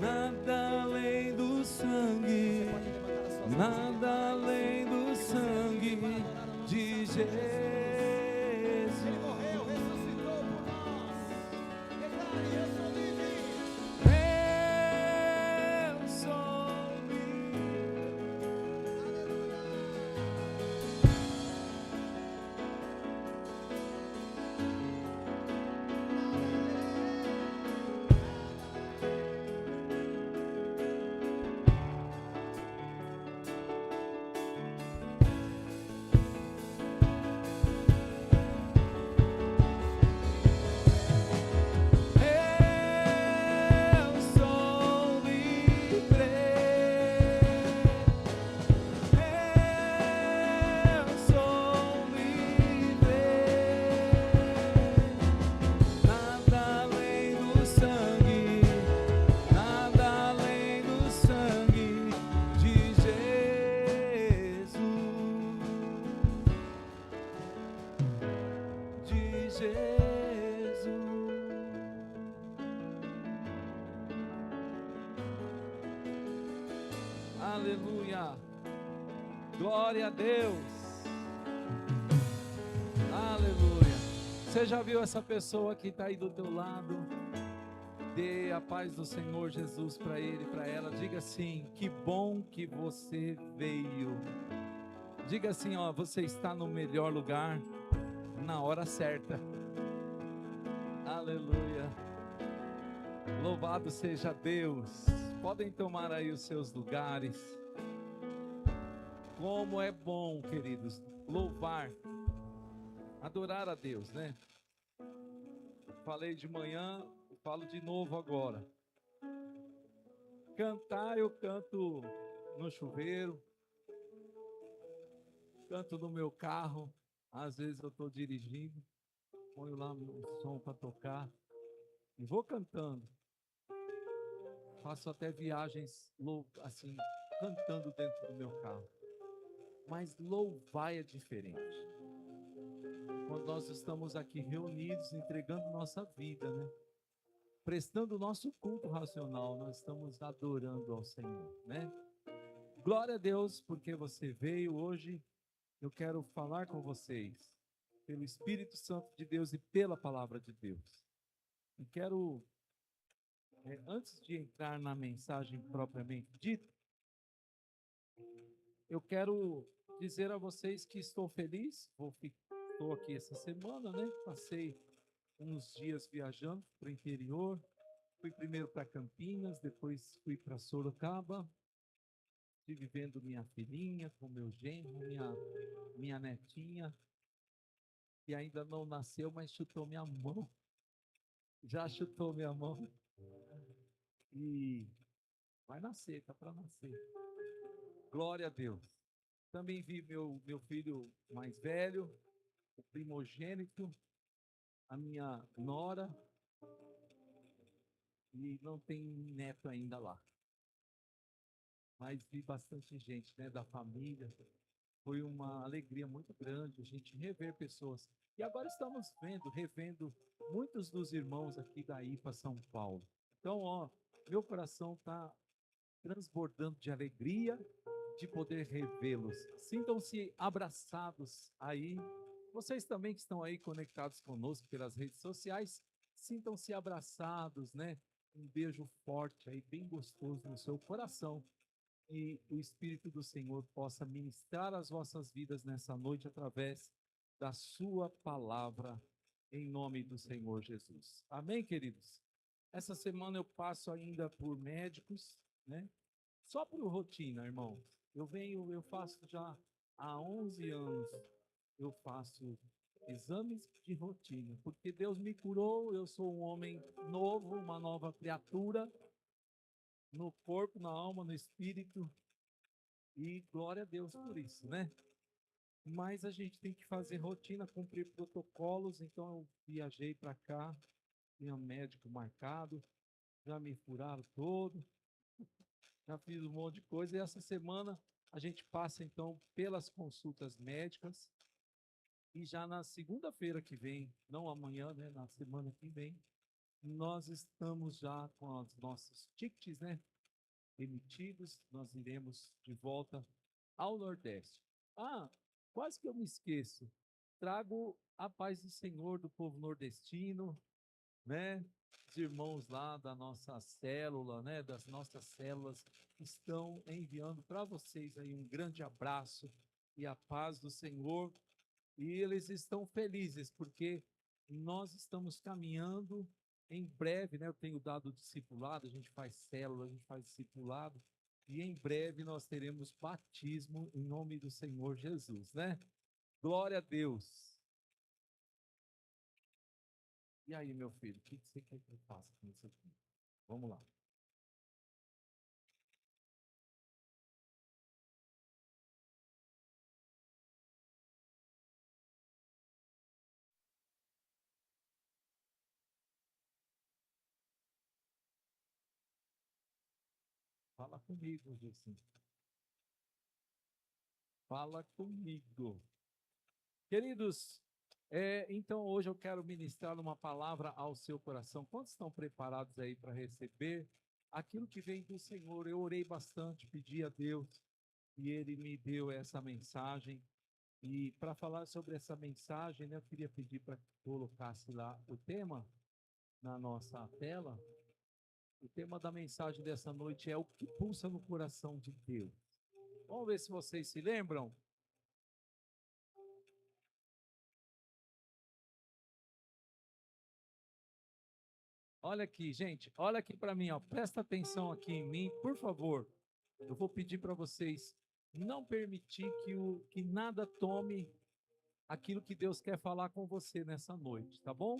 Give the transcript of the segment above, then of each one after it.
Nada além do sangue, nada além do sangue de Jesus. Ele morreu, ressuscitou por nós. Declare, eu sou livre. Eu sou livre. Eu sou livre. Eu sou livre. Nada além do sangue, nada além do sangue de Jesus. De Jesus. Aleluia. Glória a Deus. Aleluia. Você já viu essa pessoa que está aí do teu lado? Dê a paz do Senhor Jesus para ele, para ela. Diga assim: que bom que você veio. Diga assim, ó, você está no melhor lugar, na hora certa. Aleluia. Louvado seja Deus. Podem tomar aí os seus lugares. Como é bom, queridos, louvar, adorar a Deus, né? Falei de manhã, falo de novo agora. Cantar, eu canto no chuveiro, canto no meu carro. Às vezes eu estou dirigindo, ponho lá o som para tocar e vou cantando. Faço até viagens assim, cantando dentro do meu carro. Mas louvar é diferente. Quando nós estamos aqui reunidos, entregando nossa vida, né? Prestando o nosso culto racional, nós estamos adorando ao Senhor, né? Glória a Deus, porque você veio hoje. Eu quero falar com vocês, pelo Espírito Santo de Deus e pela palavra de Deus. E quero, antes de entrar na mensagem propriamente dita, eu quero dizer a vocês que estou feliz. Estou aqui essa semana, né? Passei uns dias viajando para o interior. Fui primeiro para Campinas, depois fui para Sorocaba. Estive vendo minha filhinha com meu genro, minha netinha, que ainda não nasceu, mas chutou minha mão. Já chutou minha mão. E vai nascer, tá para nascer. Glória a Deus. Também vi meu filho mais velho, o primogênito, a minha nora, e não tem neto ainda lá. Mas vi bastante gente, né, da família. Foi uma alegria muito grande a gente rever pessoas. E agora estamos revendo muitos dos irmãos aqui da IPA São Paulo. Então, ó, meu coração está transbordando de alegria de poder revê-los. Sintam-se abraçados aí. Vocês também que estão aí conectados conosco pelas redes sociais, sintam-se abraçados, né? Um beijo forte aí, bem gostoso no seu coração. E o Espírito do Senhor possa ministrar as vossas vidas nessa noite através da sua palavra, em nome do Senhor Jesus. Amém, queridos? Essa semana eu passo ainda por médicos, né? Só por rotina, irmãos. Eu faço já há 11 anos, eu faço exames de rotina, porque Deus me curou, eu sou um homem novo, uma nova criatura, no corpo, na alma, no espírito, e glória a Deus por isso, né? Mas a gente tem que fazer rotina, cumprir protocolos, então eu viajei para cá, tinha um médico marcado, já me furaram todo, já fiz um monte de coisa, e essa semana a gente passa então pelas consultas médicas, e já na segunda-feira que vem, não amanhã, né, na semana que vem, nós estamos já com os nossos tickets, né, emitidos, nós iremos de volta ao Nordeste. Ah, quase que eu me esqueço. Trago a paz do Senhor do povo nordestino, né? Os irmãos lá da nossa célula, né, das nossas células, estão enviando para vocês aí um grande abraço e a paz do Senhor. E eles estão felizes porque nós estamos caminhando em breve, né? Eu tenho dado discipulado, a gente faz célula, a gente faz discipulado, e em breve nós teremos batismo em nome do Senhor Jesus, né? Glória a Deus. E aí, meu filho, o que você quer que eu faça com isso aqui? Vamos lá. Fala comigo, Jesus. Fala comigo. Queridos, então hoje eu quero ministrar uma palavra ao seu coração. Quantos estão preparados aí para receber aquilo que vem do Senhor? Eu orei bastante, pedi a Deus e Ele me deu essa mensagem. E para falar sobre essa mensagem, né, eu queria pedir para que colocasse lá o tema na nossa tela. O tema da mensagem dessa noite é o que pulsa no coração de Deus. Vamos ver se vocês se lembram. Olha aqui, gente, olha aqui para mim, ó. Presta atenção aqui em mim, por favor. Eu vou pedir para vocês não permitir que nada tome aquilo que Deus quer falar com você nessa noite, tá bom?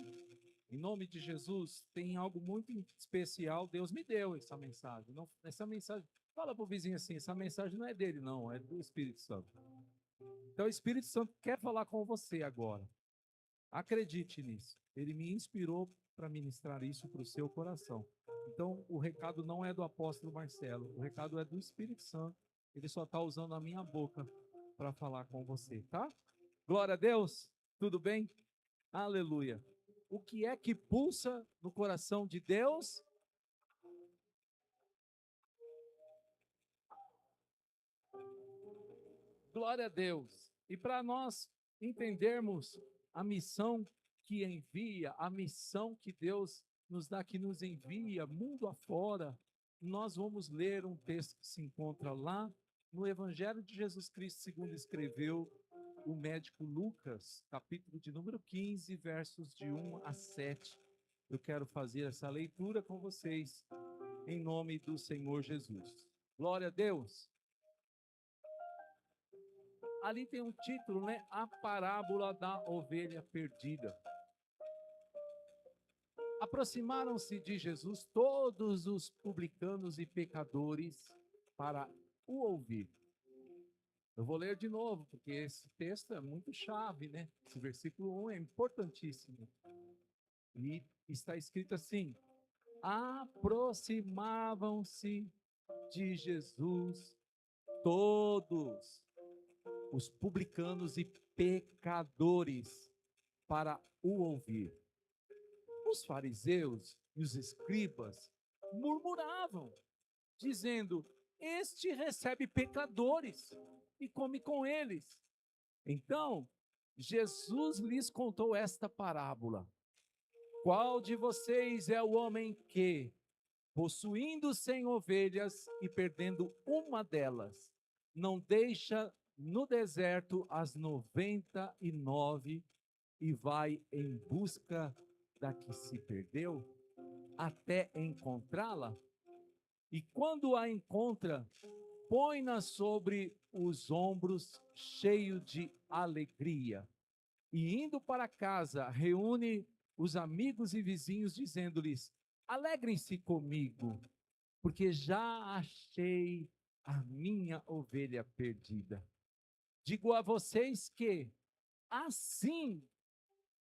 Em nome de Jesus, tem algo muito especial. Deus me deu essa mensagem. Não, essa mensagem, fala para o vizinho assim, essa mensagem não é dele, não, é do Espírito Santo. Então o Espírito Santo quer falar com você agora. Acredite nisso. Ele me inspirou para ministrar isso para o seu coração. Então, o recado não é do apóstolo Marcelo, o recado é do Espírito Santo. Ele só está usando a minha boca para falar com você, tá? Glória a Deus. Tudo bem? Aleluia. O que é que pulsa no coração de Deus? Glória a Deus. E para nós entendermos a missão que envia, a missão que Deus nos dá, que nos envia mundo afora, nós vamos ler um texto que se encontra lá no Evangelho de Jesus Cristo, segundo escreveu o médico Lucas, capítulo de número 15, versos de 1 a 7. Eu quero fazer essa leitura com vocês, em nome do Senhor Jesus. Glória a Deus. Ali tem um título, né? A parábola da ovelha perdida. Aproximaram-se de Jesus todos os publicanos e pecadores para o ouvir. Eu vou ler de novo, porque esse texto é muito chave, né? Esse versículo 1 é importantíssimo. E está escrito assim: aproximavam-se de Jesus todos os publicanos e pecadores para o ouvir. Os fariseus e os escribas murmuravam, dizendo: este recebe pecadores e come com eles. Então, Jesus lhes contou esta parábola: qual de vocês é o homem que, possuindo 100 ovelhas e perdendo uma delas, não deixa no deserto as 99 e vai em busca da que se perdeu, até encontrá-la? E quando a encontra, põe-na sobre os ombros, cheio de alegria. E indo para casa, reúne os amigos e vizinhos, dizendo-lhes: alegrem-se comigo, porque já achei a minha ovelha perdida. Digo a vocês que, assim,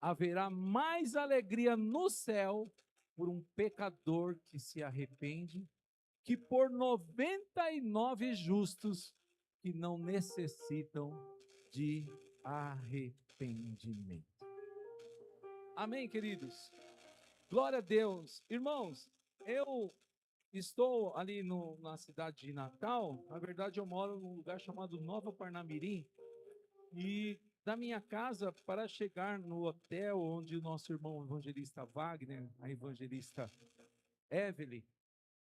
haverá mais alegria no céu por um pecador que se arrepende, que por 99 justos que não necessitam de arrependimento. Amém, queridos? Glória a Deus. Irmãos, eu estou ali na cidade de Natal. Na verdade, eu moro num lugar chamado Nova Parnamirim. E da minha casa, para chegar no hotel onde o nosso irmão evangelista Wagner, a evangelista Evelyn,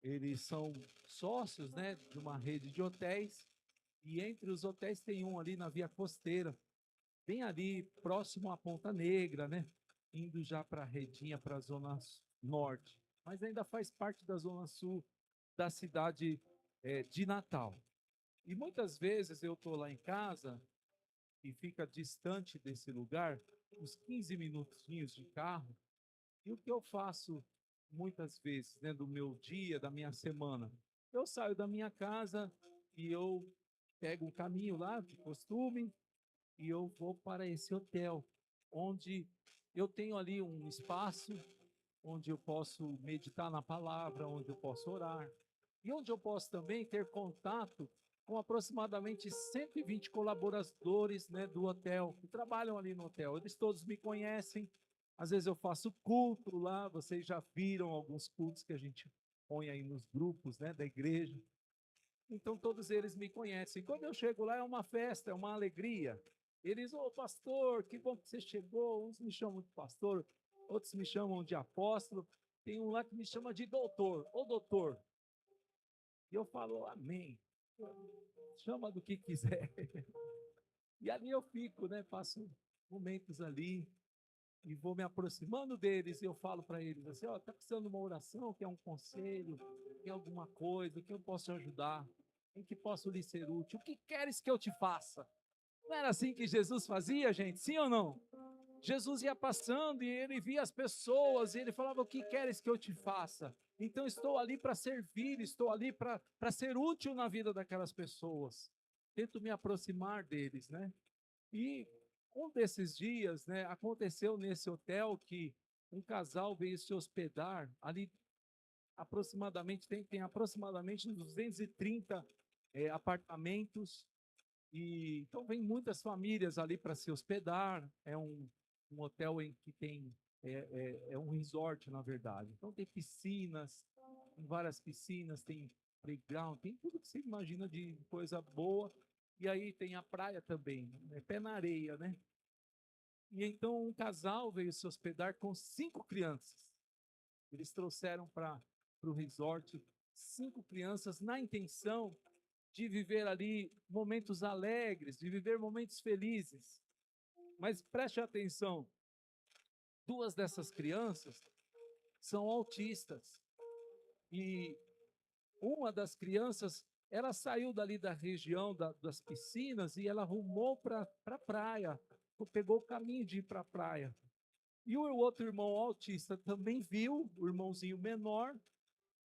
eles são sócios, né, de uma rede de hotéis. E entre os hotéis tem um ali na Via Costeira, bem ali próximo à Ponta Negra, né? Indo já para a Redinha, para a Zona Norte. Mas ainda faz parte da Zona Sul da cidade de Natal. E muitas vezes eu estou lá em casa e fica distante desse lugar, uns 15 minutinhos de carro. E o que eu faço muitas vezes, né, do meu dia, da minha semana? Eu saio da minha casa e eu pego um caminho lá, de costume, e eu vou para esse hotel, onde eu tenho ali um espaço onde eu posso meditar na palavra, onde eu posso orar, e onde eu posso também ter contato com aproximadamente 120 colaboradores, né, do hotel, que trabalham ali no hotel. Eles todos me conhecem, às vezes eu faço culto lá, vocês já viram alguns cultos que a gente põe aí nos grupos, né, da igreja. Então todos eles me conhecem. Quando eu chego lá é uma festa, é uma alegria. Eles, ô pastor, que bom que você chegou. Uns me chamam de pastor, outros me chamam de apóstolo. Tem um lá que me chama de doutor, ô doutor. E eu falo, amém. Chama do que quiser. E ali eu fico, né? Passo momentos ali e vou me aproximando deles e eu falo para eles assim, ó, tá precisando de uma oração, quer um conselho, quer alguma coisa, que eu posso te ajudar, em que posso lhe ser útil, o que queres que eu te faça? Não era assim que Jesus fazia, gente? Sim ou não? Jesus ia passando e ele via as pessoas e ele falava, o que queres que eu te faça? Então estou ali para servir, estou ali para ser útil na vida daquelas pessoas. Tento me aproximar deles, né? E um desses dias, né, aconteceu nesse hotel que um casal veio se hospedar ali aproximadamente, tem aproximadamente 230 apartamentos, e então vem muitas famílias ali para se hospedar, é um hotel em que tem, é um resort, na verdade. Então tem piscinas, tem várias piscinas, tem playground, tem tudo que você imagina de coisa boa, e aí tem a praia também, é pé na areia, né? E então um casal veio se hospedar com 5 crianças. Eles trouxeram para o resort 5 crianças na intenção de viver ali momentos alegres, de viver momentos felizes. Mas preste atenção, 2 dessas crianças são autistas. E uma das crianças, ela saiu dali da região das piscinas e ela rumou para a praia, pegou o caminho de ir para a praia. E o outro irmão autista também viu o irmãozinho menor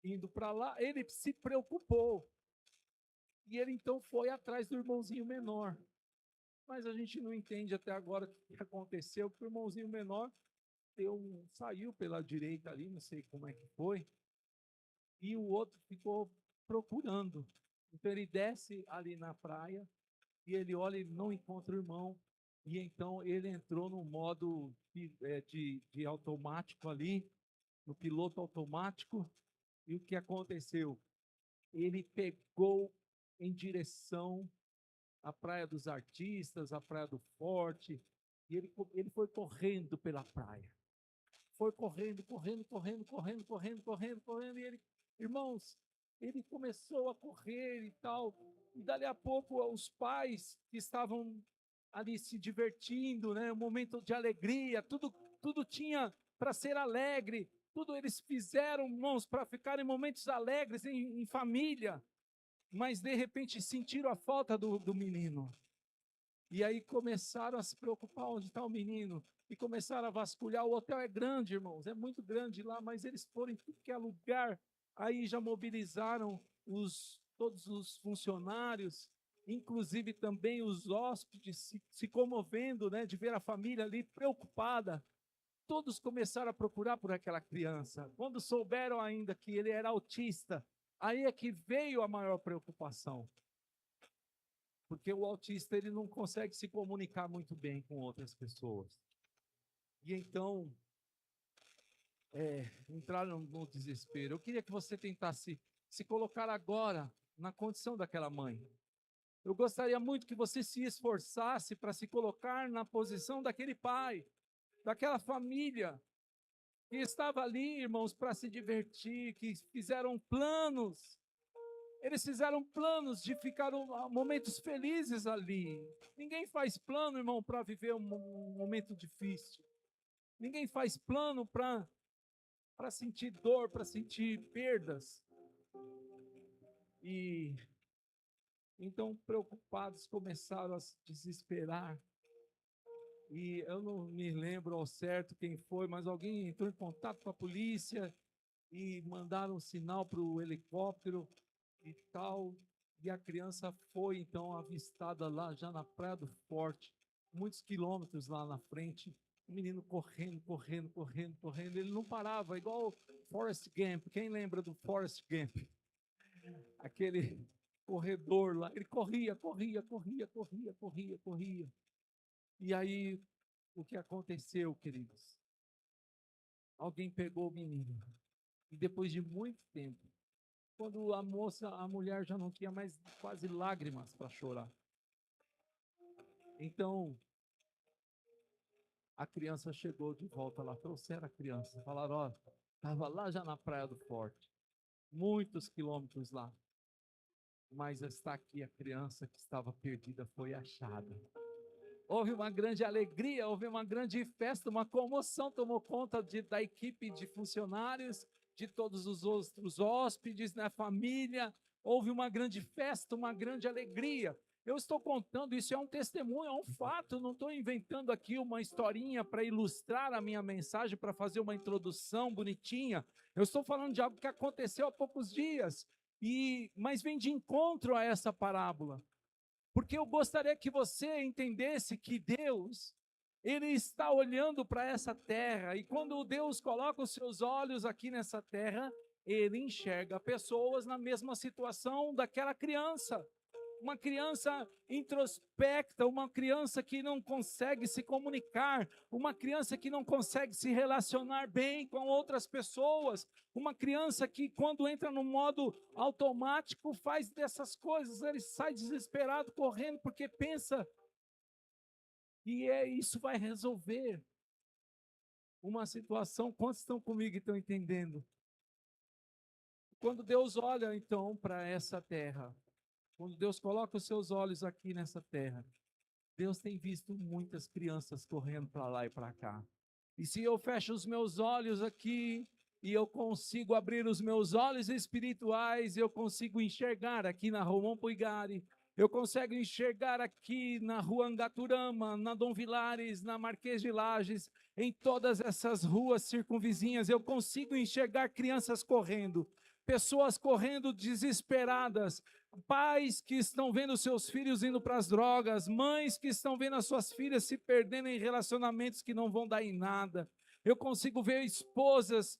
indo para lá, ele se preocupou. E ele então foi atrás do irmãozinho menor. Mas a gente não entende até agora o que aconteceu, porque o irmãozinho menor saiu pela direita ali, não sei como é que foi, e o outro ficou procurando. Então ele desce ali na praia e ele olha e não encontra o irmão. E então ele entrou no modo de automático ali, no piloto automático. E o que aconteceu? Ele pegou em direção à Praia dos Artistas, à Praia do Forte, e ele foi correndo pela praia. Foi correndo, correndo, correndo, correndo, correndo, correndo, correndo, e ele, irmãos, ele começou a correr e tal, e dali a pouco os pais que estavam ali se divertindo, né, um momento de alegria, tudo tinha para ser alegre, tudo eles fizeram, irmãos, para ficar em momentos alegres, em família, mas de repente sentiram a falta do menino. E aí começaram a se preocupar onde está o menino. E começaram a vasculhar. O hotel é grande, irmãos, é muito grande lá, mas eles foram em tudo que é lugar. Aí já mobilizaram todos os funcionários, inclusive também os hóspedes, se comovendo, né, de ver a família ali preocupada. Todos começaram a procurar por aquela criança. Quando souberam ainda que ele era autista, aí é que veio a maior preocupação. Porque o autista ele não consegue se comunicar muito bem com outras pessoas. E então, entrar no desespero. Eu queria que você tentasse se colocar agora na condição daquela mãe. Eu gostaria muito que você se esforçasse para se colocar na posição daquele pai, daquela família que estava ali, irmãos, para se divertir, que fizeram planos. Eles fizeram planos de ficar momentos felizes ali. Ninguém faz plano, irmão, para viver um momento difícil. Ninguém faz plano para sentir dor, para sentir perdas. E então, preocupados, começaram a se desesperar. E eu não me lembro ao certo quem foi, mas alguém entrou em contato com a polícia e mandaram um sinal para o helicóptero e tal. E a criança foi, então, avistada lá, já na Praia do Forte, muitos quilômetros lá na frente. O menino correndo, correndo, correndo, correndo. Ele não parava, igual Forrest Gump. Quem lembra do Forrest Gump? Aquele corredor lá, ele corria, corria, corria, corria, corria, corria. E aí, o que aconteceu, queridos? Alguém pegou o menino. E depois de muito tempo, quando a mulher já não tinha mais quase lágrimas para chorar. Então, a criança chegou de volta lá, trouxeram a criança, falaram, ó, estava lá já na Praia do Forte, muitos quilômetros lá. Mas está aqui a criança que estava perdida, foi achada. Houve uma grande alegria, houve uma grande festa, uma comoção tomou conta da equipe de funcionários, de todos os outros hóspedes, na família. Houve uma grande festa, uma grande alegria. Eu estou contando, isso é um testemunho, é um fato, não estou inventando aqui uma historinha para ilustrar a minha mensagem, para fazer uma introdução bonitinha. Eu estou falando de algo que aconteceu há poucos dias. Mas vem de encontro a essa parábola, porque eu gostaria que você entendesse que Deus, Ele está olhando para essa terra, e quando Deus coloca os seus olhos aqui nessa terra, Ele enxerga pessoas na mesma situação daquela criança, uma criança introspecta, uma criança que não consegue se comunicar, uma criança que não consegue se relacionar bem com outras pessoas, uma criança que quando entra no modo automático faz dessas coisas, ele sai desesperado correndo porque pensa que isso vai resolver uma situação. Quantos estão comigo e estão entendendo? Quando Deus olha então para essa terra, quando Deus coloca os seus olhos aqui nessa terra, Deus tem visto muitas crianças correndo para lá e para cá. E se eu fecho os meus olhos aqui, e eu consigo abrir os meus olhos espirituais, eu consigo enxergar aqui na Romão Puigari, eu consigo enxergar aqui na Rua Angaturama, na Dom Vilares, na Marquês de Lages, em todas essas ruas circunvizinhas, eu consigo enxergar crianças correndo, pessoas correndo desesperadas, pais que estão vendo seus filhos indo para as drogas, mães que estão vendo as suas filhas se perdendo em relacionamentos que não vão dar em nada. Eu consigo ver esposas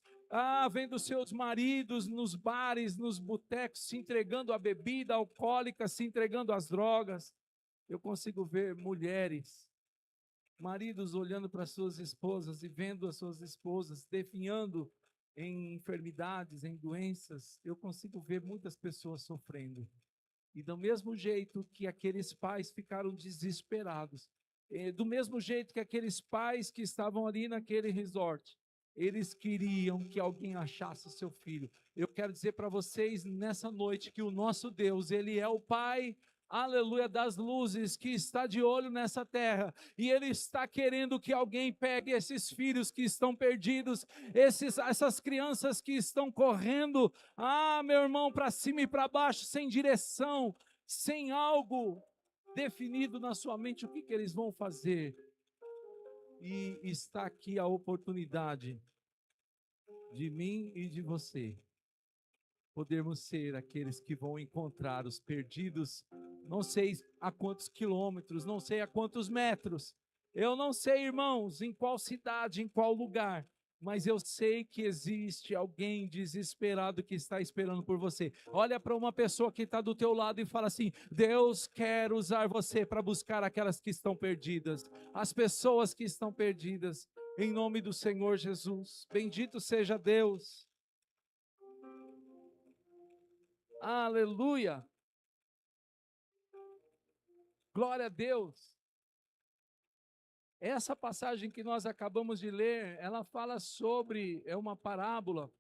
vendo seus maridos nos bares, nos botecos, se entregando à bebida alcoólica, se entregando às drogas. Eu consigo ver mulheres, maridos olhando para suas esposas e vendo as suas esposas definhando em enfermidades, em doenças. Eu consigo ver muitas pessoas sofrendo. E do mesmo jeito que aqueles pais ficaram desesperados, do mesmo jeito que aqueles pais que estavam ali naquele resort, eles queriam que alguém achasse o seu filho. Eu quero dizer para vocês nessa noite que o nosso Deus, Ele é o Pai, aleluia, das luzes, que está de olho nessa terra, e Ele está querendo que alguém pegue esses filhos que estão perdidos, essas crianças que estão correndo, meu irmão, para cima e para baixo, sem direção, sem algo definido na sua mente, o que eles vão fazer. E está aqui a oportunidade de mim e de você podermos ser aqueles que vão encontrar os perdidos, não sei a quantos quilômetros, não sei a quantos metros, eu não sei, irmãos, em qual cidade, em qual lugar, mas eu sei que existe alguém desesperado que está esperando por você. Olha para uma pessoa que está do teu lado e fala assim: Deus quer usar você para buscar aquelas que estão perdidas, as pessoas que estão perdidas. em nome do Senhor Jesus. Bendito seja Deus. Aleluia. Glória a Deus. Essa passagem que nós acabamos de ler, ela fala sobre, é uma parábola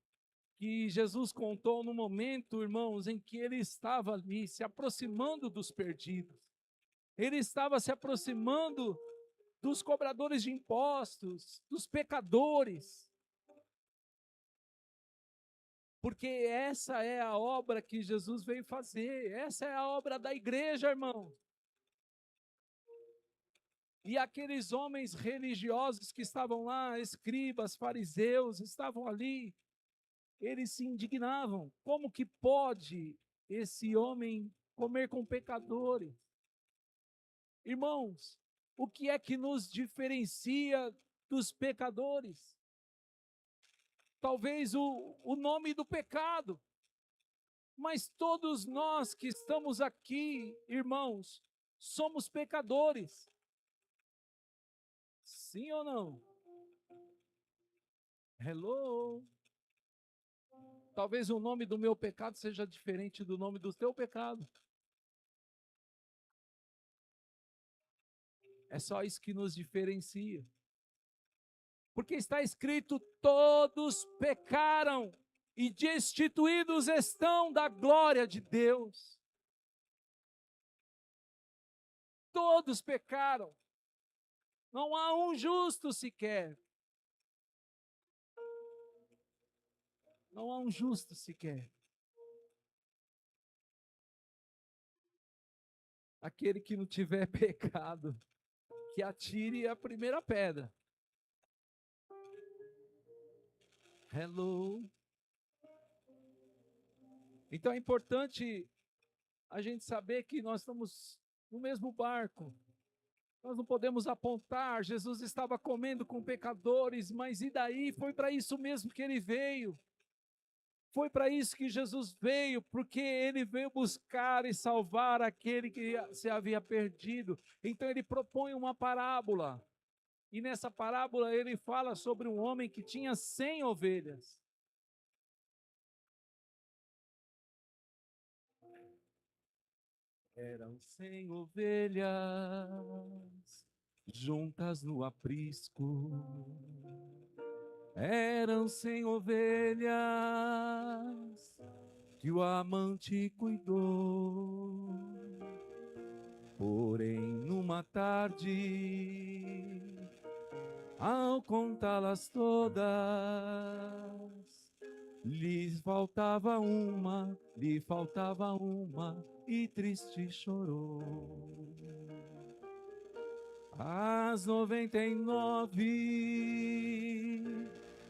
que Jesus contou no momento, irmãos, em que ele estava ali se aproximando dos perdidos. Ele estava se aproximando dos cobradores de impostos, dos pecadores. Porque essa é a obra que Jesus veio fazer, essa é a obra da igreja, irmão. E aqueles homens religiosos que estavam lá, escribas, fariseus, estavam ali, eles se indignavam. Como que pode esse homem comer com pecadores? Irmãos, o que é que nos diferencia dos pecadores? Talvez o nome do pecado. Mas todos nós que estamos aqui, irmãos, somos pecadores. Sim ou não? Hello? Talvez o nome do meu pecado seja diferente do nome do teu pecado. É só isso que nos diferencia. Porque está escrito: todos pecaram e destituídos estão da glória de Deus. Todos pecaram. Não há um justo sequer. Não há um justo sequer. Aquele que não tiver pecado, que atire a primeira pedra. Hello. Então é importante a gente saber que nós estamos no mesmo barco. Nós não podemos apontar, Jesus estava comendo com pecadores, mas e daí? Foi para isso mesmo que ele veio. Foi para isso que Jesus veio, porque ele veio buscar e salvar aquele que se havia perdido. Então ele propõe uma parábola. E nessa parábola ele fala sobre um homem que tinha 100 ovelhas. Eram 100 ovelhas juntas no aprisco. Eram 100 ovelhas que o amante cuidou. Porém, numa tarde, ao contá-las todas, lhe faltava uma, e triste chorou. As 99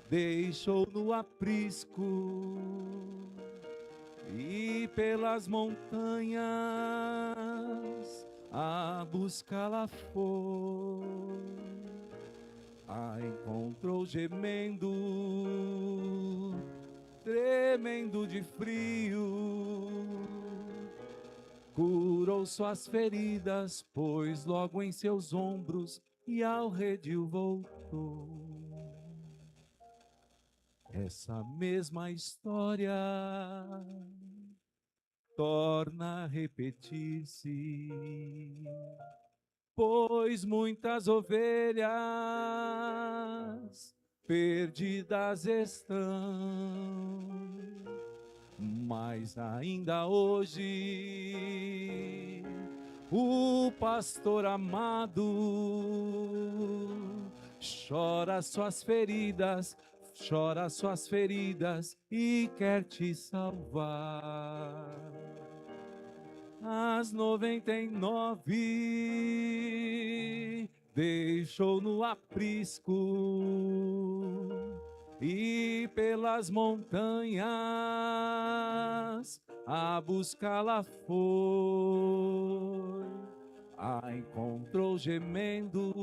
deixou no aprisco e pelas montanhas a buscá-la foi. A encontrou gemendo, tremendo de frio. Curou suas feridas, pôs logo em seus ombros e ao redil voltou. Essa mesma história torna a repetir-se, pois muitas ovelhas perdidas estão. Mas ainda hoje o pastor amado chora suas feridas e quer te salvar. As 99 deixou no aprisco e pelas montanhas a buscá-la foi. A encontrou gemendo,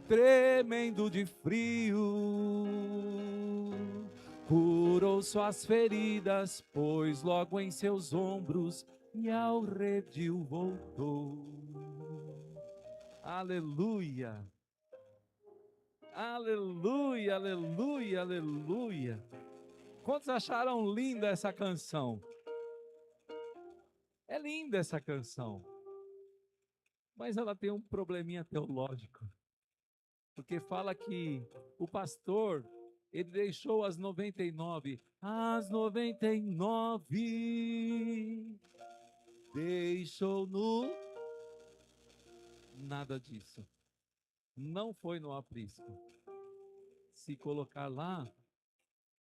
tremendo de frio. Curou suas feridas, pôs logo em seus ombros e ao redil voltou. Aleluia! Aleluia, aleluia, aleluia. Quantos acharam linda essa canção? É linda essa canção, mas ela tem um probleminha teológico, porque fala que o pastor, ele deixou as 99, deixou no... Nada disso. Não foi no aprisco. Se colocar lá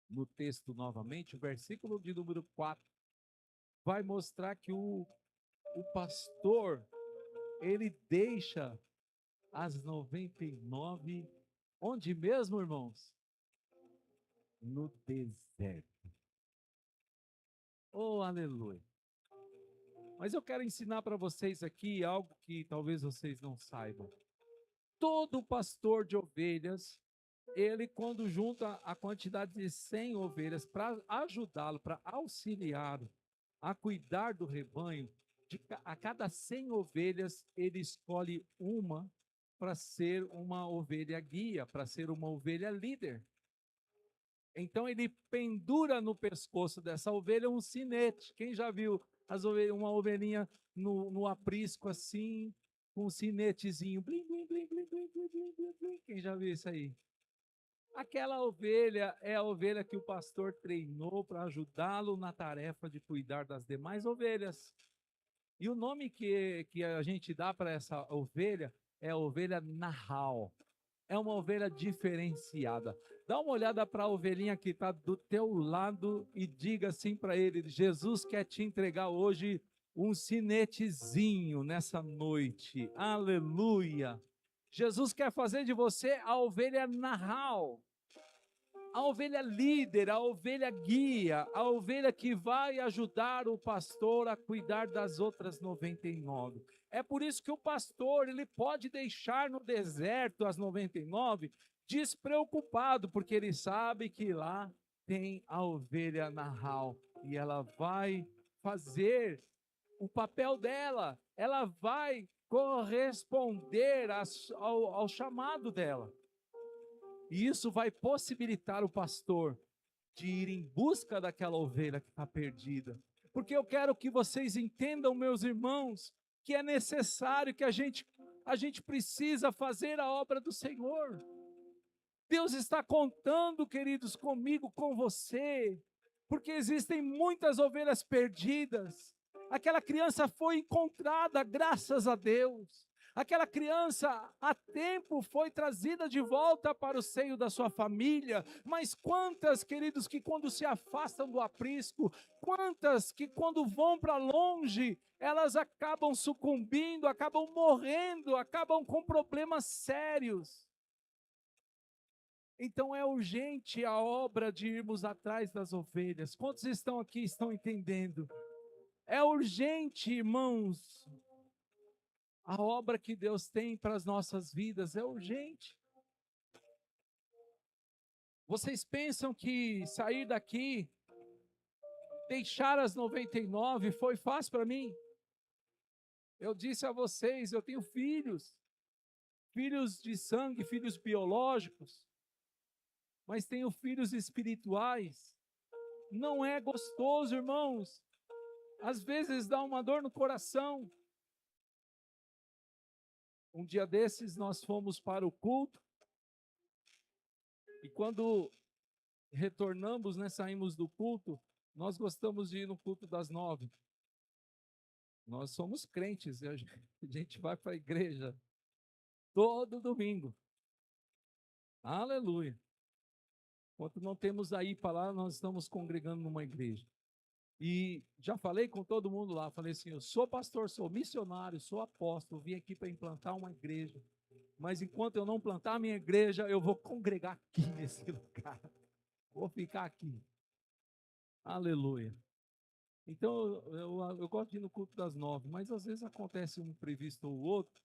no texto novamente, o versículo de número 4, vai mostrar que o pastor, ele deixa as 99, onde mesmo, irmãos? No deserto. Oh, aleluia. Mas eu quero ensinar para vocês aqui algo que talvez vocês não saibam. Todo pastor de ovelhas, ele quando junta a quantidade de 100 ovelhas para ajudá-lo, para auxiliá-lo a cuidar do rebanho, a cada 100 ovelhas, ele escolhe uma para ser uma ovelha guia, para ser uma ovelha líder. Então ele pendura no pescoço dessa ovelha um sinete. Quem já viu uma ovelhinha no aprisco assim, com um sinetezinho, blim, blim, blim, blim, blim, blim, blim, blim, blim. Quem já viu isso aí? Aquela ovelha é a ovelha que o pastor treinou para ajudá-lo na tarefa de cuidar das demais ovelhas. E o nome que a gente dá para essa ovelha é a ovelha Nahal. É uma ovelha diferenciada. Dá uma olhada para a ovelhinha que está do teu lado e diga assim para ele: Jesus quer te entregar hoje um sinetezinho nessa noite. Aleluia! Jesus quer fazer de você a ovelha Nahal, a ovelha líder, a ovelha guia, a ovelha que vai ajudar o pastor a cuidar das outras 99. É por isso que o pastor, ele pode deixar no deserto as 99 despreocupado, porque ele sabe que lá tem a ovelha Nahal e ela vai fazer o papel dela, ela vai corresponder ao chamado dela. E isso vai possibilitar o pastor de ir em busca daquela ovelha que está perdida. Porque eu quero que vocês entendam, meus irmãos, que é necessário que a gente precisa fazer a obra do Senhor. Deus está contando, queridos, comigo, com você, porque existem muitas ovelhas perdidas. Aquela criança foi encontrada, graças a Deus. Aquela criança, há tempo, foi trazida de volta para o seio da sua família. Mas quantas, queridos, que quando se afastam do aprisco, quantas que quando vão para longe, elas acabam sucumbindo, acabam morrendo, acabam com problemas sérios. Então é urgente a obra de irmos atrás das ovelhas. Quantos estão aqui, estão entendendo? É urgente, irmãos. A obra que Deus tem para as nossas vidas é urgente. Vocês pensam que sair daqui, deixar as 99 foi fácil para mim? Eu disse a vocês, eu tenho filhos de sangue, filhos biológicos, mas tenho filhos espirituais. Não é gostoso, irmãos. Às vezes dá uma dor no coração. Um dia desses nós fomos para o culto, e quando retornamos, saímos do culto, nós gostamos de ir no culto das 9. Nós somos crentes, a gente vai para a igreja todo domingo. Aleluia. Enquanto não temos aí para lá, nós estamos congregando numa igreja. E já falei com todo mundo lá, falei assim, eu sou pastor, sou missionário, sou apóstolo, vim aqui para implantar uma igreja, mas enquanto eu não plantar a minha igreja, eu vou congregar aqui nesse lugar, vou ficar aqui. Aleluia. Então, eu gosto de ir no culto das 9, mas às vezes acontece um imprevisto ou outro,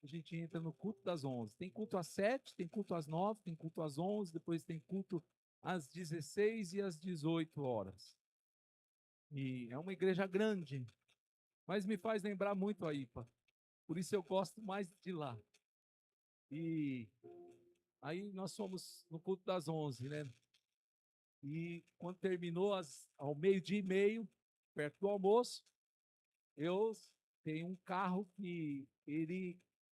a gente entra no culto das 11. Tem culto às 7, tem culto às 9, tem culto às 11, depois tem culto às 16 e às 18 horas. E é uma igreja grande, mas me faz lembrar muito a IPA. Por isso eu gosto mais de lá. E Aí nós fomos no culto das 11, né? E quando terminou ao 12:30, perto do almoço, eu tenho um carro que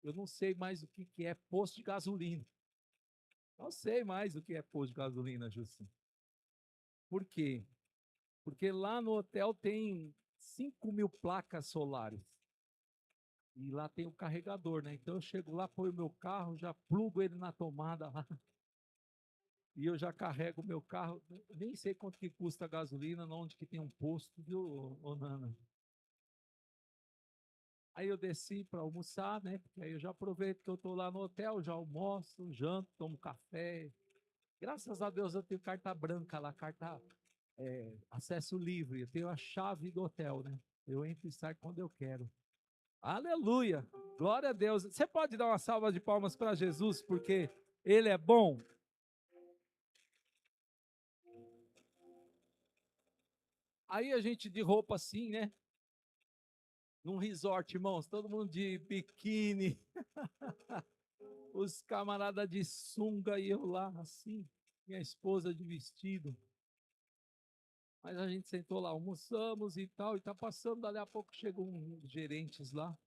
eu não sei mais o que é posto de gasolina. Não sei mais o que é posto de gasolina, Jussi. Por quê? Porque lá no hotel tem 5.000 placas solares. E lá tem o carregador, né? Então eu chego lá, ponho o meu carro, já plugo ele na tomada lá. E eu já carrego o meu carro. Nem sei quanto que custa a gasolina, onde que tem um posto, viu, ô Nana? Aí eu desci para almoçar, né? Porque aí eu já aproveito que eu estou lá no hotel, já almoço, janto, tomo café. Graças a Deus eu tenho carta branca lá, carta acesso livre. Eu tenho a chave do hotel, né? Eu entro e saio quando eu quero. Aleluia! Glória a Deus. Você pode dar uma salva de palmas para Jesus, porque Ele é bom. Aí a gente de roupa assim, né? Num resort, irmãos, todo mundo de biquíni, os camaradas de sunga e eu lá assim, minha esposa de vestido. Mas a gente sentou lá, almoçamos e tal, e tá passando, dali a pouco chegam uns gerentes lá.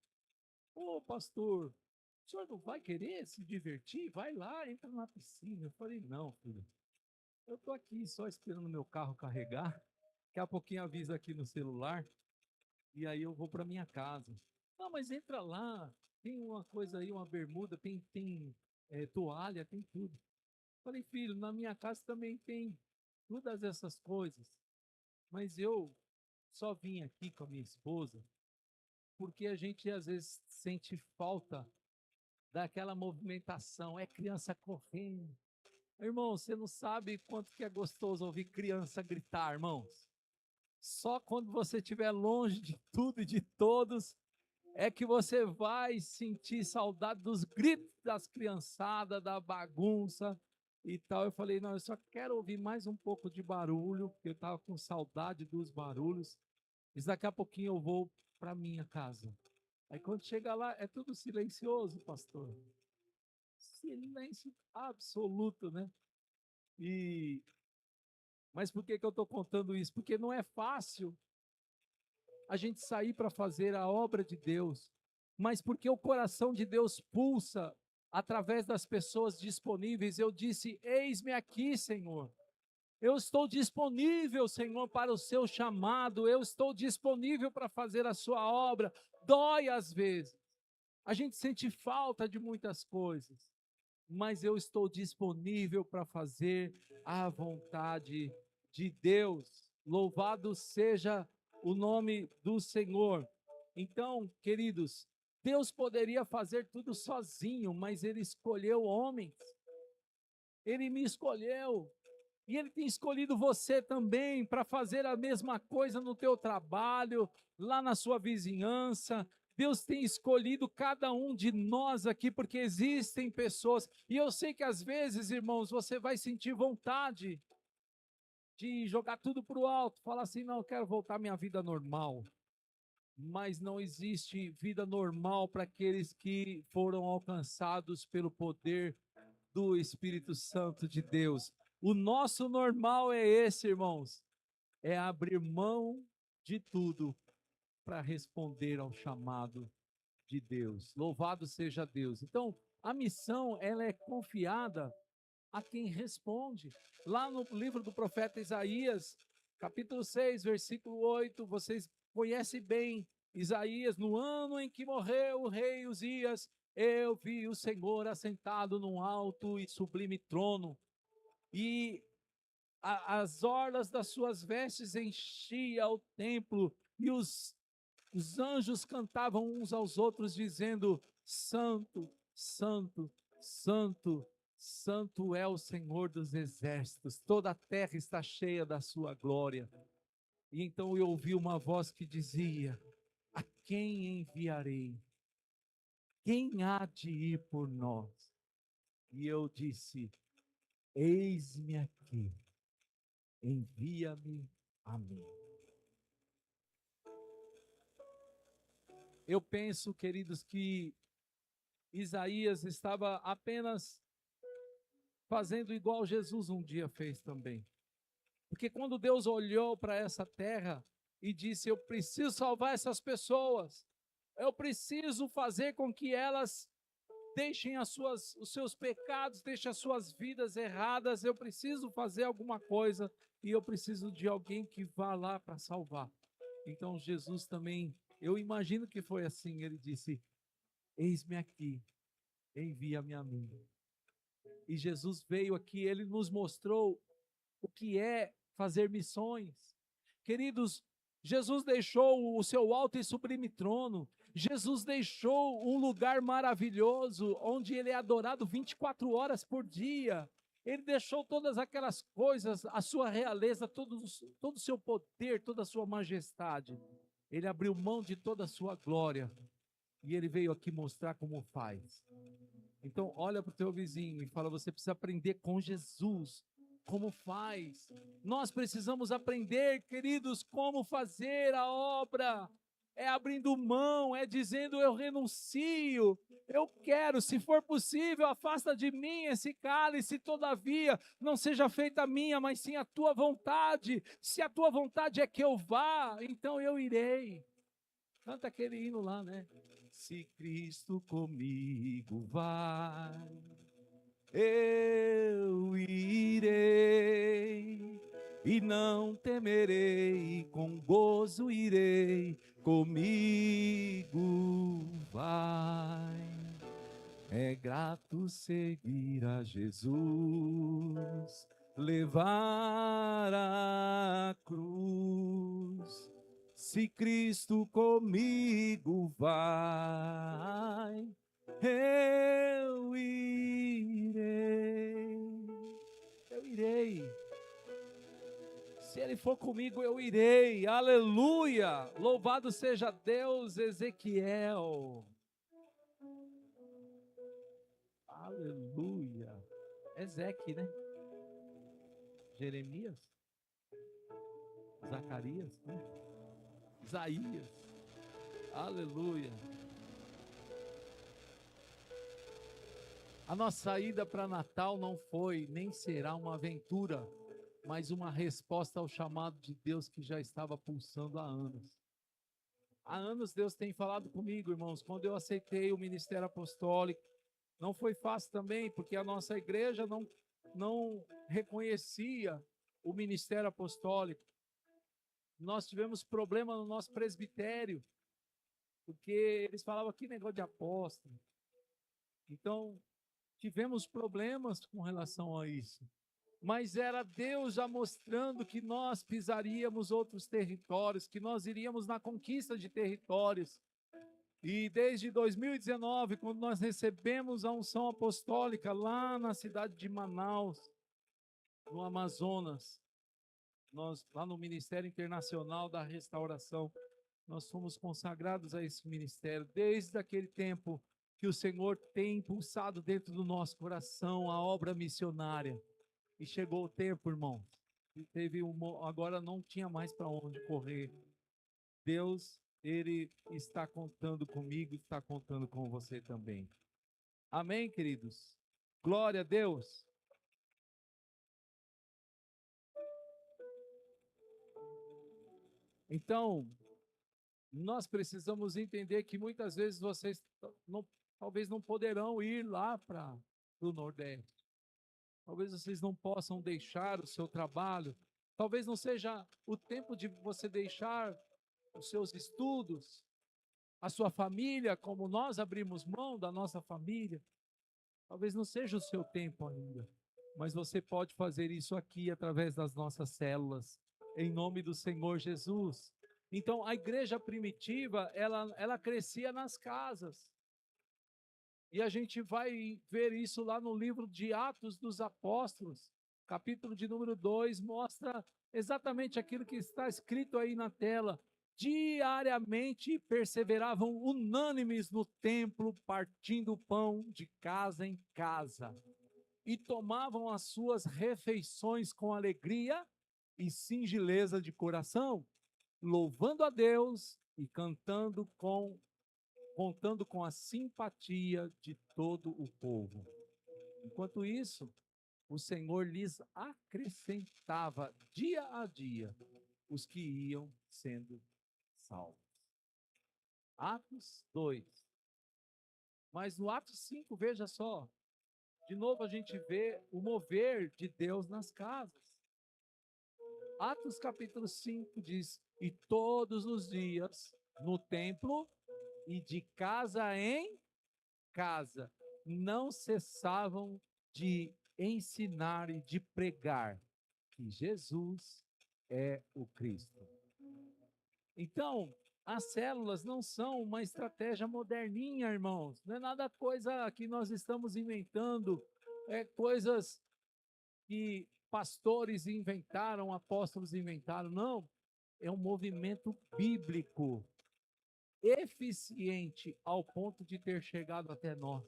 Ô, pastor, o senhor não vai querer se divertir? Vai lá, entra na piscina. Eu falei, não, filho, eu tô aqui só esperando meu carro carregar. Daqui a pouquinho avisa aqui no celular, e aí eu vou para minha casa. Não, mas entra lá, tem uma coisa aí, uma bermuda, tem toalha, tem tudo. Falei, filho, na minha casa também tem todas essas coisas, mas eu só vim aqui com a minha esposa porque a gente às vezes sente falta daquela movimentação, é criança correndo. Irmão, você não sabe quanto que é gostoso ouvir criança gritar, irmãos. Só quando você estiver longe de tudo e de todos, é que você vai sentir saudade dos gritos das criançadas, da bagunça e tal. Eu falei, não, eu só quero ouvir mais um pouco de barulho, porque eu estava com saudade dos barulhos. E daqui a pouquinho eu vou para minha casa. Aí quando chega lá, é tudo silencioso, pastor. Silêncio absoluto, né? E mas por que que eu estou contando isso? Porque não é fácil a gente sair para fazer a obra de Deus, mas porque o coração de Deus pulsa através das pessoas disponíveis. Eu disse: eis-me aqui, Senhor. Eu estou disponível, Senhor, para o seu chamado. Eu estou disponível para fazer a sua obra. Dói às vezes. A gente sente falta de muitas coisas, mas eu estou disponível para fazer a vontade de Deus. Louvado seja o nome do Senhor. Então, queridos, Deus poderia fazer tudo sozinho, mas Ele escolheu homens. Ele me escolheu. E Ele tem escolhido você também para fazer a mesma coisa no teu trabalho, lá na sua vizinhança. Deus tem escolhido cada um de nós aqui, porque existem pessoas, e eu sei que às vezes, irmãos, você vai sentir vontade de jogar tudo para o alto, falar assim, não, eu quero voltar à minha vida normal. Mas não existe vida normal para aqueles que foram alcançados pelo poder do Espírito Santo de Deus. O nosso normal é esse, irmãos, é abrir mão de tudo para responder ao chamado de Deus. Louvado seja Deus. Então, a missão, ela é confiada a quem responde. Lá no livro do profeta Isaías, capítulo 6, versículo 8, vocês conhecem bem Isaías: no ano em que morreu o rei Uzias, eu vi o Senhor assentado num alto e sublime trono, e as orlas das suas vestes enchia o templo, e os anjos cantavam uns aos outros, dizendo: Santo, Santo, Santo, Santo é o Senhor dos exércitos, toda a terra está cheia da sua glória. E então eu ouvi uma voz que dizia: a quem enviarei? Quem há de ir por nós? E eu disse: eis-me aqui, envia-me a mim. Eu penso, queridos, que Isaías estava apenas fazendo igual Jesus um dia fez também. Porque quando Deus olhou para essa terra e disse: eu preciso salvar essas pessoas, eu preciso fazer com que elas deixem os seus pecados, deixem as suas vidas erradas, eu preciso fazer alguma coisa e eu preciso de alguém que vá lá para salvar. Então Jesus também, eu imagino que foi assim, ele disse: eis-me aqui, envia-me a mim. E Jesus veio aqui, ele nos mostrou o que é fazer missões. Queridos, Jesus deixou o seu alto e sublime trono. Jesus deixou um lugar maravilhoso, onde ele é adorado 24 horas por dia. Ele deixou todas aquelas coisas, a sua realeza, todo o seu poder, toda a sua majestade. Ele abriu mão de toda a sua glória. E ele veio aqui mostrar como faz. Então, olha para o teu vizinho e fala: você precisa aprender com Jesus como faz. Nós precisamos aprender, queridos, como fazer a obra. É abrindo mão, é dizendo: eu renuncio, eu quero, se for possível, afasta de mim esse cálice, todavia, não seja feita a minha, mas sim a tua vontade. Se a tua vontade é que eu vá, então eu irei. Canta aquele hino lá, né? Se Cristo comigo vai, eu irei, e não temerei, com gozo irei, comigo vai. É grato seguir a Jesus, levar a cruz. Se Cristo comigo vai, eu irei. Eu irei. Se Ele for comigo, eu irei. Aleluia! Louvado seja Deus, Ezequiel. Aleluia. Ezeque, né? Jeremias? Zacarias, né? Isaías. Aleluia. A nossa ida para Natal não foi, nem será uma aventura, mas uma resposta ao chamado de Deus que já estava pulsando há anos. Há anos Deus tem falado comigo, irmãos, quando eu aceitei o ministério apostólico. Não foi fácil também, porque a nossa igreja não reconhecia o ministério apostólico. Nós tivemos problema no nosso presbitério, porque eles falavam: que negócio de apóstolo. Então, tivemos problemas com relação a isso. Mas era Deus já mostrando que nós pisaríamos outros territórios, que nós iríamos na conquista de territórios. E desde 2019, quando nós recebemos a unção apostólica lá na cidade de Manaus, no Amazonas, nós lá no Ministério Internacional da Restauração, nós fomos consagrados a esse ministério. Desde aquele tempo que o Senhor tem impulsado dentro do nosso coração a obra missionária. E chegou o tempo, irmãos, e agora não tinha mais para onde correr. Deus, Ele está contando comigo, está contando com você também. Amém, queridos? Glória a Deus. Então, nós precisamos entender que muitas vezes vocês talvez não poderão ir lá para o Nordeste. Talvez vocês não possam deixar o seu trabalho. Talvez não seja o tempo de você deixar os seus estudos, a sua família, como nós abrimos mão da nossa família. Talvez não seja o seu tempo ainda, mas você pode fazer isso aqui através das nossas células, em nome do Senhor Jesus. Então, a igreja primitiva, ela crescia nas casas. E a gente vai ver isso lá no livro de Atos dos Apóstolos, capítulo de número 2, mostra exatamente aquilo que está escrito aí na tela. Diariamente perseveravam unânimes no templo, partindo o pão de casa em casa, e tomavam as suas refeições com alegria e singeleza de coração, louvando a Deus e contando com a simpatia de todo o povo. Enquanto isso, o Senhor lhes acrescentava dia a dia os que iam sendo salvos. Atos 2. Mas no Atos 5, veja só, de novo a gente vê o mover de Deus nas casas. Atos capítulo 5 diz: e todos os dias no templo e de casa em casa não cessavam de ensinar e de pregar que Jesus é o Cristo. Então, as células não são uma estratégia moderninha, irmãos. Não é nada coisa que nós estamos inventando, é coisas que pastores inventaram, apóstolos inventaram. Não, é um movimento bíblico, eficiente ao ponto de ter chegado até nós.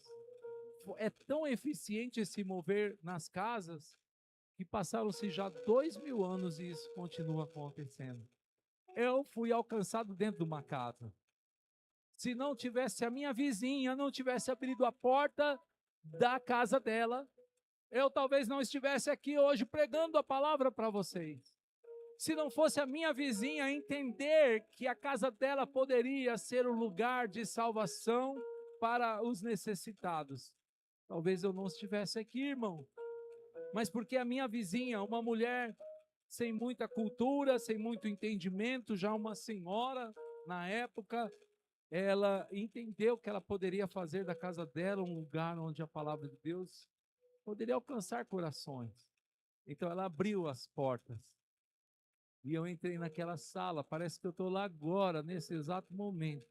É tão eficiente esse mover nas casas que passaram-se já 2000 anos e isso continua acontecendo. Eu fui alcançado dentro de uma casa. Se não tivesse a minha vizinha, não tivesse abrido a porta da casa dela, eu talvez não estivesse aqui hoje pregando a palavra para vocês. Se não fosse a minha vizinha entender que a casa dela poderia ser um lugar de salvação para os necessitados, talvez eu não estivesse aqui, irmão. Mas porque a minha vizinha, uma mulher sem muita cultura, sem muito entendimento, já uma senhora na época, ela entendeu que ela poderia fazer da casa dela um lugar onde a palavra de Deus poderia alcançar corações. Então ela abriu as portas. E eu entrei naquela sala, parece que eu estou lá agora, nesse exato momento,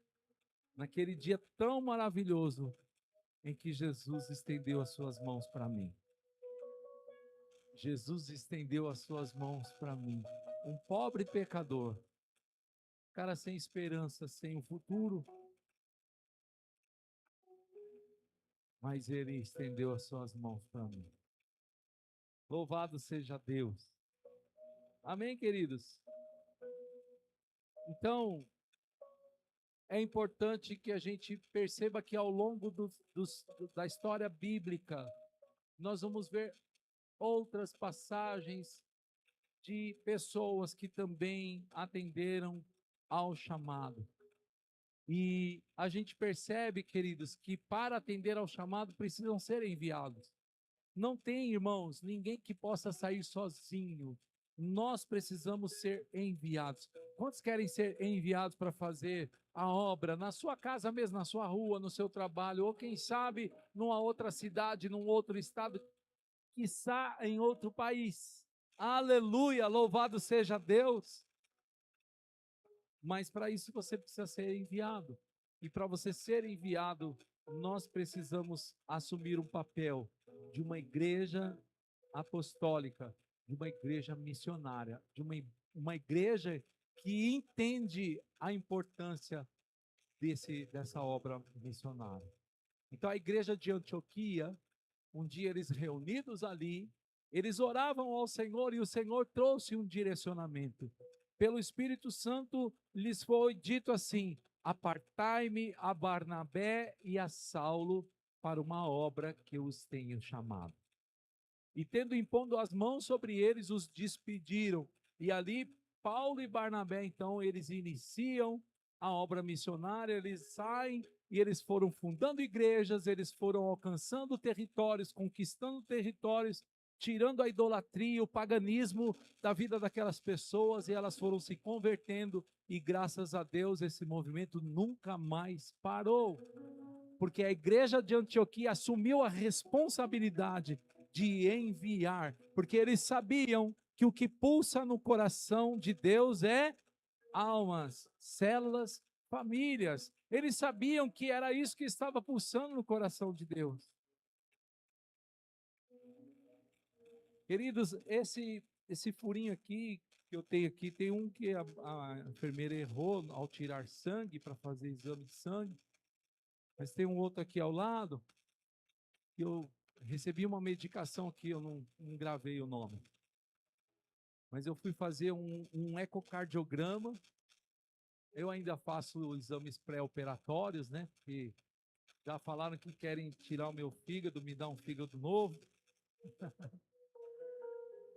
naquele dia tão maravilhoso em que Jesus estendeu as suas mãos para mim. Jesus estendeu as suas mãos para mim, um pobre pecador, cara sem esperança, sem um futuro, mas ele estendeu as suas mãos para mim. Louvado seja Deus. Amém, queridos? Então, é importante que a gente perceba que ao longo da história bíblica, nós vamos ver outras passagens de pessoas que também atenderam ao chamado. E a gente percebe, queridos, que para atender ao chamado precisam ser enviados. Não tem, irmãos, ninguém que possa sair sozinho. Nós precisamos ser enviados. Quantos querem ser enviados para fazer a obra na sua casa mesmo, na sua rua, no seu trabalho, ou quem sabe numa outra cidade, num outro estado, quiçá em outro país? Aleluia, louvado seja Deus. Mas para isso você precisa ser enviado. E para você ser enviado, nós precisamos assumir um papel de uma igreja apostólica, de uma igreja missionária, de uma igreja que entende a importância dessa obra missionária. Então a igreja de Antioquia, um dia eles reunidos ali, eles oravam ao Senhor e o Senhor trouxe um direcionamento. Pelo Espírito Santo lhes foi dito assim: apartai-me a Barnabé e a Saulo para uma obra que eu os tenho chamado. E tendo impondo as mãos sobre eles, os despediram. E ali Paulo e Barnabé, então, eles iniciam a obra missionária, eles saem e eles foram fundando igrejas, eles foram alcançando territórios, conquistando territórios, tirando a idolatria, o paganismo da vida daquelas pessoas, e elas foram se convertendo, e graças a Deus esse movimento nunca mais parou, porque a igreja de Antioquia assumiu a responsabilidade de enviar, porque eles sabiam que o que pulsa no coração de Deus é almas, células, famílias. Eles sabiam que era isso que estava pulsando no coração de Deus. Queridos, esse furinho aqui que eu tenho aqui, tem um que a enfermeira errou ao tirar sangue para fazer exame de sangue, mas tem um outro aqui ao lado que eu recebi uma medicação aqui, eu não gravei o nome. Mas eu fui fazer um ecocardiograma. Eu ainda faço exames pré-operatórios, né? Porque já falaram que querem tirar o meu fígado, me dar um fígado novo.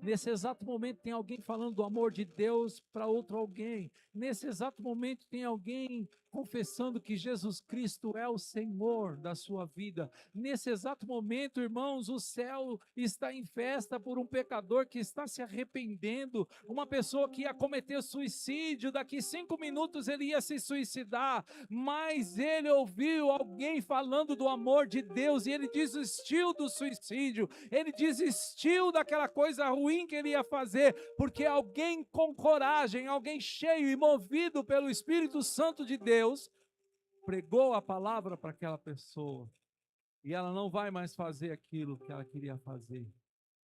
Nesse exato momento tem alguém falando do amor de Deus para outro alguém. Nesse exato momento tem alguém confessando que Jesus Cristo é o Senhor da sua vida. Nesse exato momento, irmãos, o céu está em festa por um pecador que está se arrependendo, uma pessoa que ia cometer suicídio, daqui 5 minutos ele ia se suicidar, mas ele ouviu alguém falando do amor de Deus e ele desistiu do suicídio, ele desistiu daquela coisa ruim que ele ia fazer, porque alguém com coragem, alguém cheio e movido pelo Espírito Santo de Deus, pregou a palavra para aquela pessoa, e ela não vai mais fazer aquilo que ela queria fazer.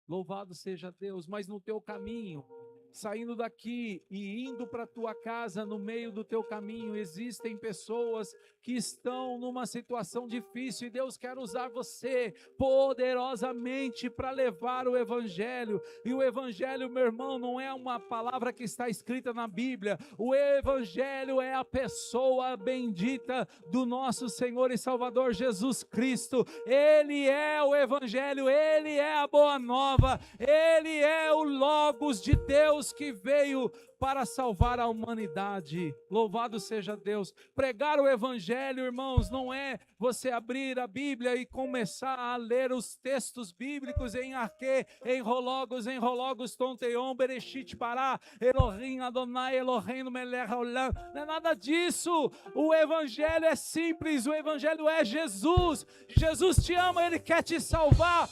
Louvado seja Deus. Mas no teu caminho, saindo daqui e indo para a tua casa, no meio do teu caminho, existem pessoas que estão numa situação difícil, e Deus quer usar você poderosamente para levar o Evangelho. E o Evangelho, meu irmão, não é uma palavra que está escrita na Bíblia. O Evangelho é a pessoa bendita do nosso Senhor e Salvador Jesus Cristo. Ele é o Evangelho, Ele é a boa nova, Ele é o Logos de Deus que veio para salvar a humanidade. Louvado seja Deus. Pregar o Evangelho, irmãos, não é você abrir a Bíblia e começar a ler os textos bíblicos em arquê, em rologos, tonteion, bereshit, pará, Elohim, Adonai, Elohim, melech haolam. Não é nada disso. O Evangelho é simples, o Evangelho é Jesus. Jesus te ama, Ele quer te salvar.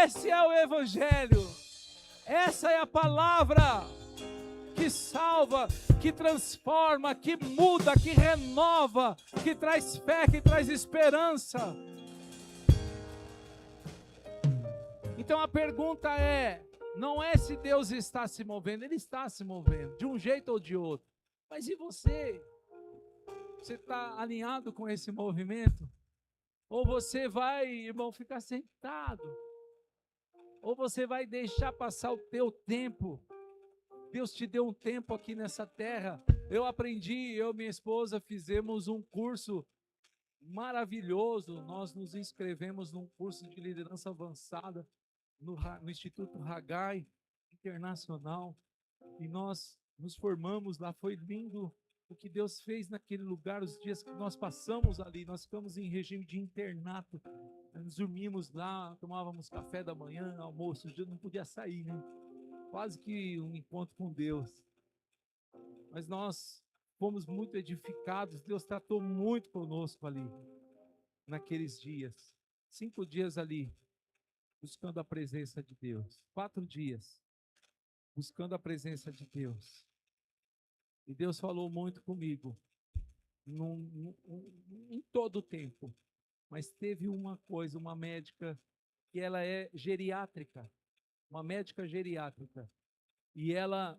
Esse é o Evangelho. Essa é a palavra que salva, que transforma, que muda, que renova, que traz fé, que traz esperança. Então a pergunta é, não é se Deus está se movendo, Ele está se movendo, de um jeito ou de outro. Mas e você? Você está alinhado com esse movimento? Ou você vai, irmão, ficar sentado? Ou você vai deixar passar o teu tempo? Deus te deu um tempo aqui nessa terra. Eu e minha esposa fizemos um curso maravilhoso. Nós nos inscrevemos num curso de liderança avançada no Instituto Haggai Internacional, e nós nos formamos lá. Foi lindo o que Deus fez naquele lugar, os dias que nós passamos ali. Nós ficamos em regime de internato, nós dormimos lá, tomávamos café da manhã, almoço, o dia não podia sair, né? Quase que um encontro com Deus. Mas nós fomos muito edificados. Deus tratou muito conosco ali, naqueles dias. 5 dias ali, buscando a presença de Deus. 4 dias, buscando a presença de Deus. E Deus falou muito comigo, em todo o tempo. Mas teve uma coisa, uma médica, que ela é geriátrica, uma médica geriátrica, e ela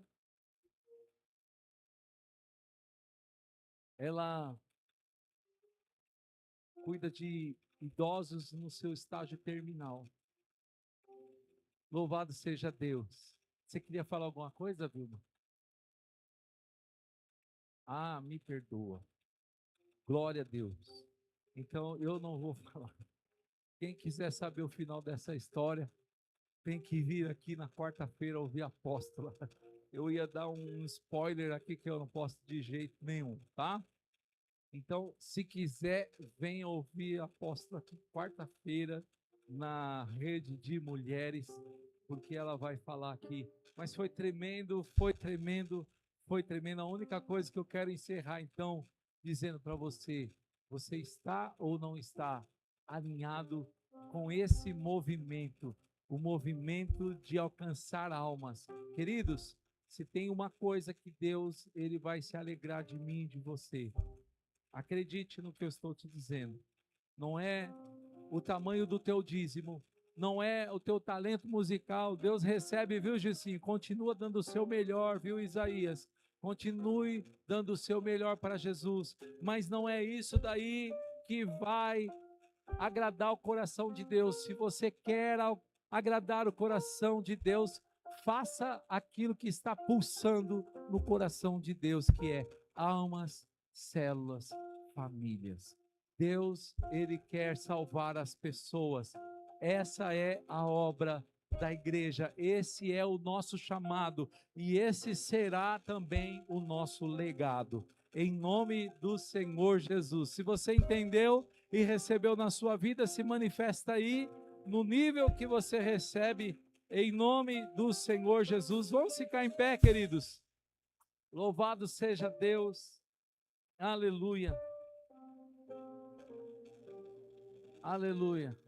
cuida de idosos no seu estágio terminal. Louvado seja Deus. Você queria falar alguma coisa, Vilma? Ah, me perdoa. Glória a Deus. Então eu não vou falar. Quem quiser saber o final dessa história, tem que vir aqui na quarta-feira ouvir a apóstola. Eu ia dar um spoiler aqui que eu não posso de jeito nenhum, tá? Então, se quiser, venha ouvir a apóstola aqui quarta-feira na rede de mulheres, porque ela vai falar aqui. Mas foi tremendo, foi tremendo, foi tremendo. A única coisa que eu quero encerrar, então, dizendo para você, você está ou não está alinhado com esse movimento, o movimento de alcançar almas? Queridos, se tem uma coisa que Deus, Ele vai se alegrar de mim e de você, acredite no que eu estou te dizendo. Não é o tamanho do teu dízimo, não é o teu talento musical. Deus recebe, viu, Gessim? Continua dando o seu melhor, viu, Isaías? Continue dando o seu melhor para Jesus. Mas não é isso daí que vai agradar o coração de Deus. Se você quer agradar o coração de Deus, faça aquilo que está pulsando no coração de Deus, que é almas, células, famílias. Deus, Ele quer salvar as pessoas. Essa é a obra da igreja. Esse é o nosso chamado e esse será também o nosso legado. Em nome do Senhor Jesus. Se você entendeu e recebeu na sua vida, se manifesta aí no nível que você recebe, em nome do Senhor Jesus. Vamos ficar em pé, queridos. Louvado seja Deus. Aleluia. Aleluia.